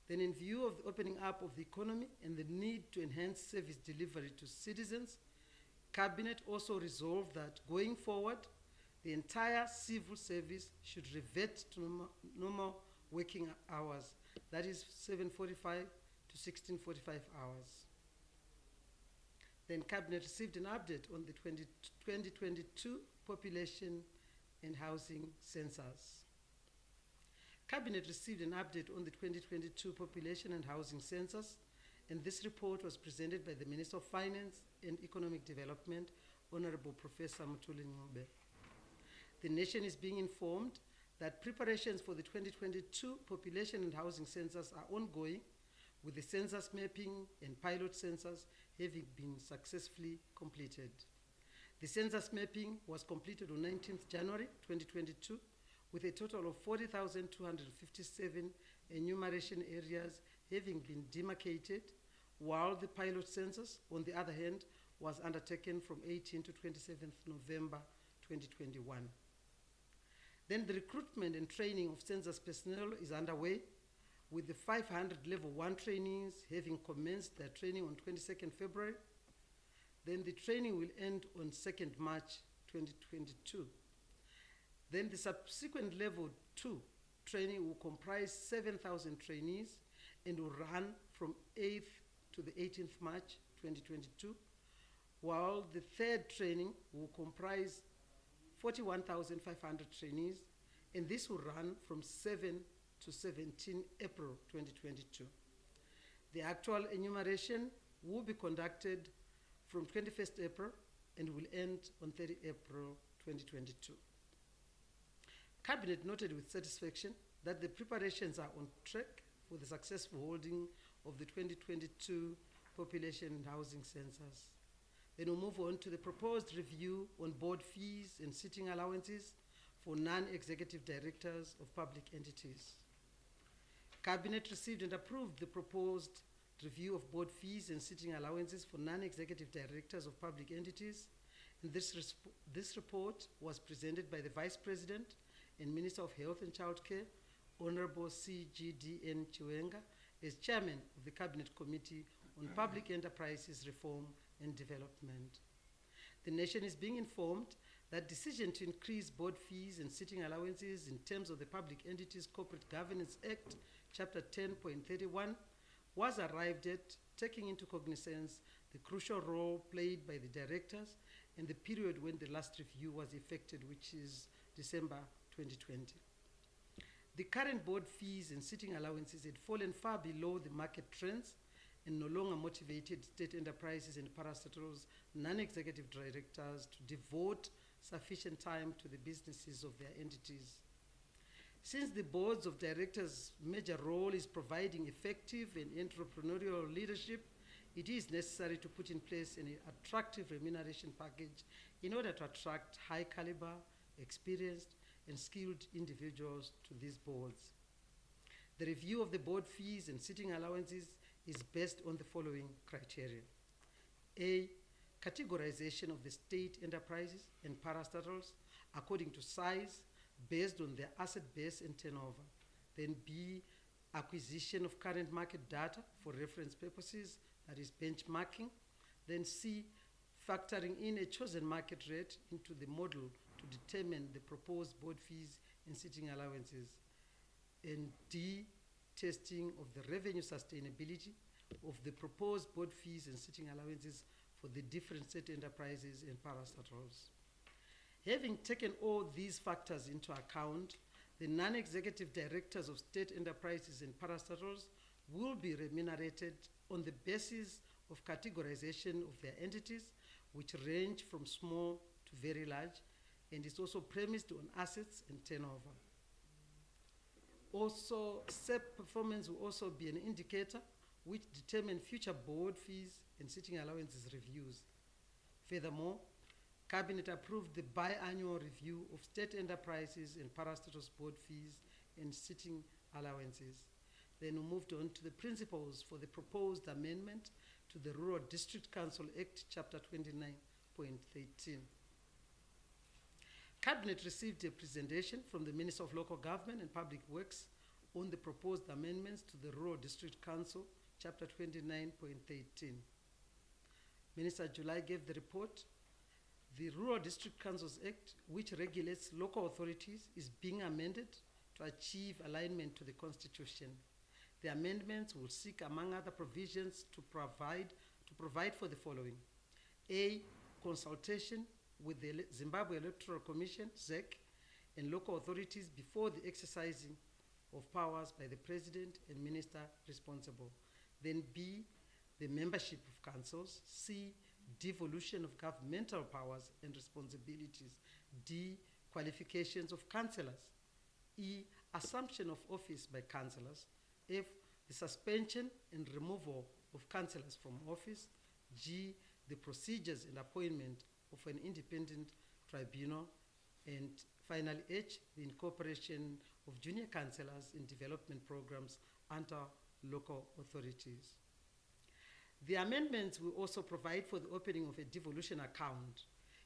Then, in view of the opening up of the economy and the need to enhance service delivery to citizens, Cabinet also resolved that going forward, the entire civil service should revert to normal working hours, that is 7:45 to 16:45 hours. Then Cabinet received an update on the 2022 population and housing census. Cabinet received an update on the 2022 population and housing census, and this report was presented by the Minister of Finance and Economic Development, Honorable Professor Mthuli Ncube. The nation is being informed that preparations for the 2022 population and housing census are ongoing, with the census mapping and pilot census having been successfully completed. The census mapping was completed on 19th January 2022, with a total of 40,257 enumeration areas having been demarcated, while the pilot census, on the other hand, was undertaken from 18th to 27th November 2021. Then the recruitment and training of census personnel is underway, with the 500 level 1 trainees having commenced their training on 22nd February. Then the training will end on 2nd March 2022. Then the subsequent level 2 training will comprise 7,000 trainees and will run from 8th to the 18th March 2022, while the third training will comprise 41,500 trainees, and this will run from 7 to 17 April 2022. The actual enumeration will be conducted from 21st April and will end on 30 April 2022. Cabinet noted with satisfaction that the preparations are on track for the successful holding of the 2022 population and housing census. Then we'll move on to the proposed review on board fees and sitting allowances for non-executive directors of public entities. Cabinet received and approved the proposed review of board fees and sitting allowances for non-executive directors of public entities, and this report was presented by the Vice President and Minister of Health and Childcare, Honorable C.G.D.N. Chiwenga, as Chairman of the Cabinet Committee on Public Enterprises Reform and Development. The nation is being informed that decision to increase board fees and sitting allowances in terms of the Public Entities Corporate Governance Act, Chapter 10.31, was arrived at, taking into cognizance the crucial role played by the directors and the period when the last review was effected, which is December 2020. The current board fees and sitting allowances had fallen far below the market trends and no longer motivated state enterprises and parastatals, non-executive directors to devote sufficient time to the businesses of their entities. Since the boards of directors' major role is providing effective and entrepreneurial leadership, it is necessary to put in place an attractive remuneration package in order to attract high caliber, experienced, and skilled individuals to these boards. The review of the board fees and sitting allowances is based on the following criteria. A, categorization of the state enterprises and parastatals according to size based on their asset base and turnover. Then B, acquisition of current market data for reference purposes, that is benchmarking. Then C, factoring in a chosen market rate into the model to determine the proposed board fees and sitting allowances. And D, testing of the revenue sustainability of the proposed board fees and sitting allowances for the different state enterprises and parastatals. Having taken all these factors into account, the non-executive directors of state enterprises and parastatals will be remunerated on the basis of categorization of their entities, which range from small to very large, and is also premised on assets and turnover. Also, SEP performance will also be an indicator which determine future board fees and sitting allowances reviews. Furthermore, Cabinet approved the biannual review of state enterprises and parastatals board fees and sitting allowances. Then we moved on to the principles for the proposed amendment to the Rural District Council Act, Chapter 29.13. Cabinet received a presentation from the Minister of Local Government and Public Works, on the proposed amendments to the Rural District Council, Chapter 29.13. Minister July gave the report. The Rural District Councils Act, which regulates local authorities, is being amended to achieve alignment to the Constitution. The amendments will seek, among other provisions, to provide for the following: A, consultation with the Zimbabwe Electoral Commission, ZEC, and local authorities before the exercising of powers by the President and Minister responsible. Then B, the membership of councils. C, devolution of governmental powers and responsibilities. D, qualifications of councillors. E, assumption of office by councillors. F, the suspension and removal of councillors from office. G, the procedures and appointment of an independent tribunal. And finally, H, the incorporation of junior councillors in development programs under local authorities. The amendments will also provide for the opening of a devolution account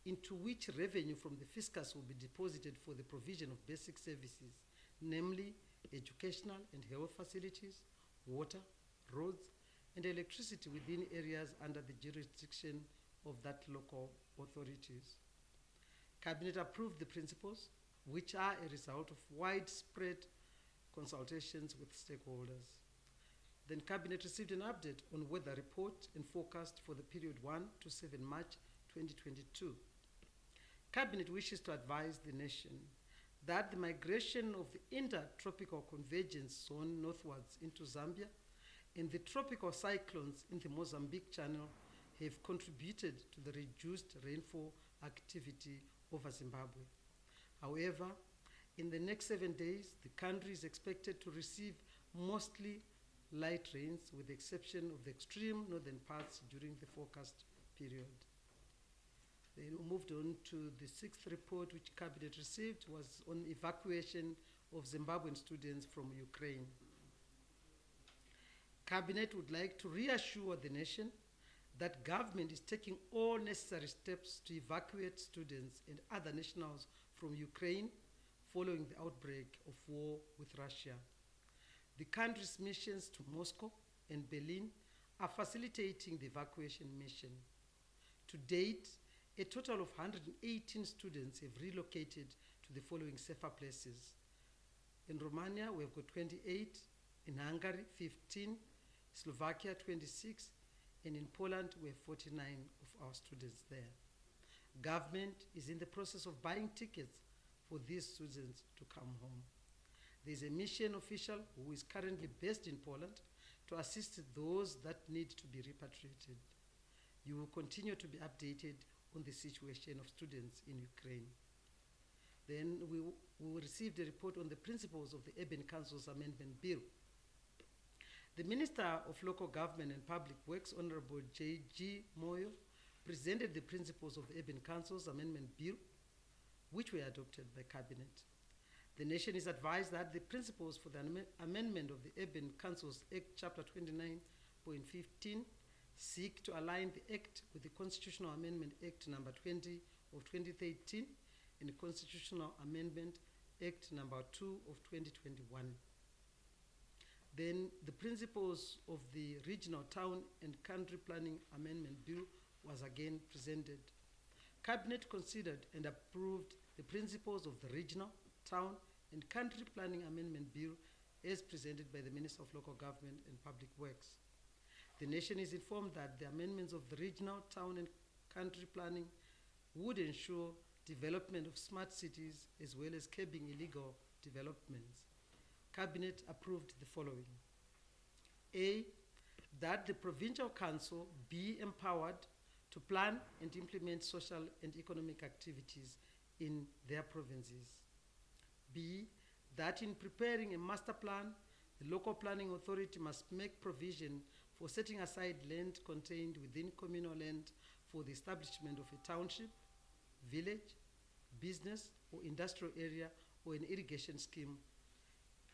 into which revenue from the fiscus will be deposited for the provision of basic services, namely educational and health facilities, water, roads, and electricity within areas under the jurisdiction of that local authorities. Cabinet approved the principles, which are a result of widespread consultations with stakeholders. Then Cabinet received an update on weather report and forecast for the period 1 to 7 March 2022. Cabinet wishes to advise the nation that the migration of the intertropical convergence zone northwards into Zambia and the tropical cyclones in the Mozambique Channel have contributed to the reduced rainfall activity over Zimbabwe. However, in the next 7 days, the country is expected to receive mostly light rains, with the exception of the extreme northern parts during the forecast period. Then we moved on to the sixth report which Cabinet received, was on evacuation of Zimbabwean students from Ukraine. Cabinet would like to reassure the nation that government is taking all necessary steps to evacuate students and other nationals from Ukraine following the outbreak of war with Russia. The country's missions to Moscow and Berlin are facilitating the evacuation mission. To date, a total of 118 students have relocated to the following safer places. In Romania, we have got 28, in Hungary, 15, Slovakia, 26, and in Poland, we have 49 of our students there. Government is in the process of buying tickets for these students to come home. There is a mission official who is currently based in Poland to assist those that need to be repatriated. You will continue to be updated on the situation of students in Ukraine. Then we received a report on the principles of the Urban Council's Amendment Bill. The Minister of Local Government and Public Works, Honorable J.G. Moyo, presented the principles of the Urban Council's Amendment Bill, which were adopted by Cabinet. The nation is advised that the principles for the amendment of the Urban Councils Act, Chapter 29.15, seek to align the Act with the Constitutional Amendment Act Number 20 of 2013 and the Constitutional Amendment Act Number 2 of 2021. Then the principles of the Regional Town and Country Planning Amendment Bill was again presented. Cabinet considered and approved the principles of the Regional, Town and Country Planning Amendment Bill as presented by the Minister of Local Government and Public Works. The nation is informed that the amendments of the Regional, Town and Country Planning would ensure development of smart cities as well as curbing illegal developments. Cabinet approved the following. A, that the Provincial Council be empowered to plan and implement social and economic activities in their provinces. B, that in preparing a master plan, the local planning authority must make provision for setting aside land contained within communal land for the establishment of a township, village, business or industrial area or an irrigation scheme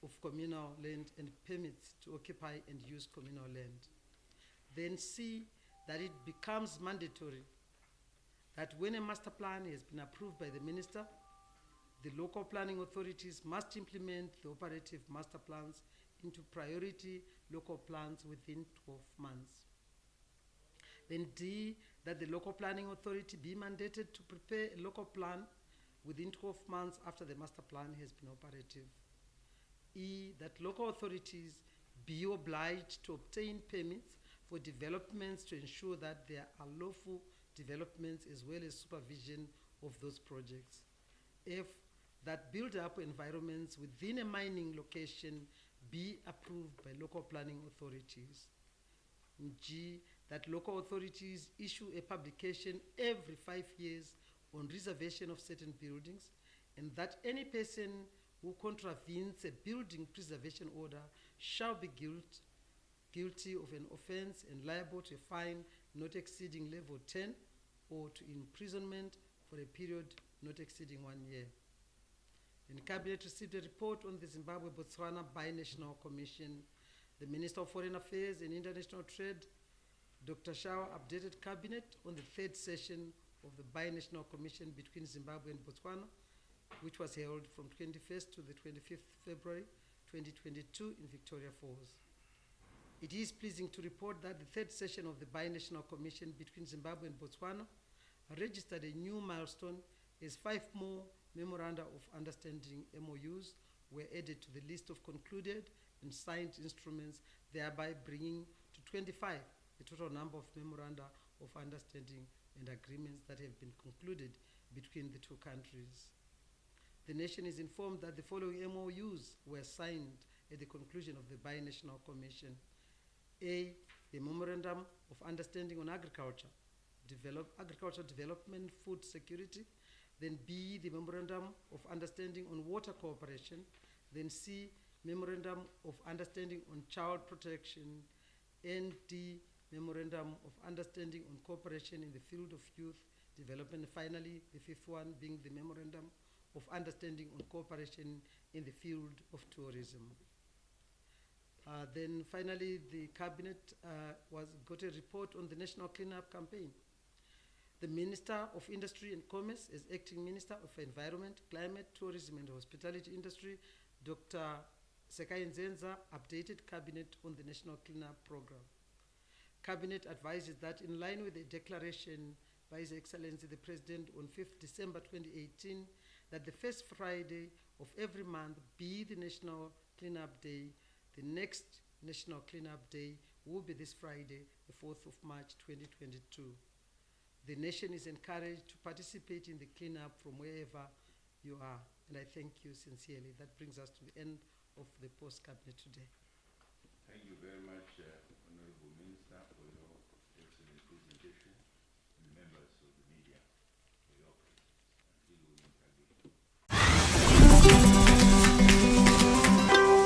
of communal land and permits to occupy and use communal land. Then C, that it becomes mandatory that when a master plan has been approved by the minister, the local planning authorities must implement the operative master plans into priority local plans within 12 months. Then D, that the local planning authority be mandated to prepare a local plan within 12 months after the master plan has been operative. E, that local authorities be obliged to obtain permits for developments to ensure that there are lawful developments as well as supervision of those projects. F, that build-up environments within a mining location be approved by local planning authorities. G, that local authorities issue a publication every 5 years on reservation of certain buildings, and that any person who contravenes a building preservation order shall be guilty of an offense and liable to a fine not exceeding level 10 or to imprisonment for a period not exceeding 1 year. The Cabinet received a report on the Zimbabwe-Botswana Binational Commission. The Minister of Foreign Affairs and International Trade, Dr. Shao, updated Cabinet on the third session of the Binational Commission between Zimbabwe and Botswana, which was held from 21st to the 25th February 2022 in Victoria Falls. It is pleasing to report that the third session of the Binational Commission between Zimbabwe and Botswana registered a new milestone as 5 more Memoranda of Understanding MOUs were added to the list of concluded and signed instruments, thereby bringing to 25 the total number of Memoranda of Understanding and agreements that have been concluded between the two countries. The nation is informed that the following MOUs were signed at the conclusion of the Binational Commission. A, the Memorandum of Understanding on Agriculture, Agricultural Development, Food Security. Then B, the Memorandum of Understanding on Water Cooperation. Then C, Memorandum of Understanding on Child Protection. And D, Memorandum of Understanding on Cooperation in the Field of Youth Development. Finally, the fifth one being the Memorandum of Understanding on Cooperation in the Field of Tourism. Then finally, the Cabinet got a report on the National Cleanup Campaign. The Minister of Industry and Commerce, as Acting Minister of Environment, Climate, Tourism and Hospitality Industry, Dr. Sekai Nzenza, updated Cabinet on the National Cleanup Program. Cabinet advises that in line with the declaration by His Excellency the President on 5th December 2018, that the first Friday of every month be the National Cleanup Day. The next National Cleanup Day will be this Friday, the 4th of March 2022. The nation is encouraged to participate in the cleanup from wherever you are, and I thank you sincerely. That brings us to the end of the post-cabinet today. Thank you very much, Honorable Minister, for your excellent presentation, and members of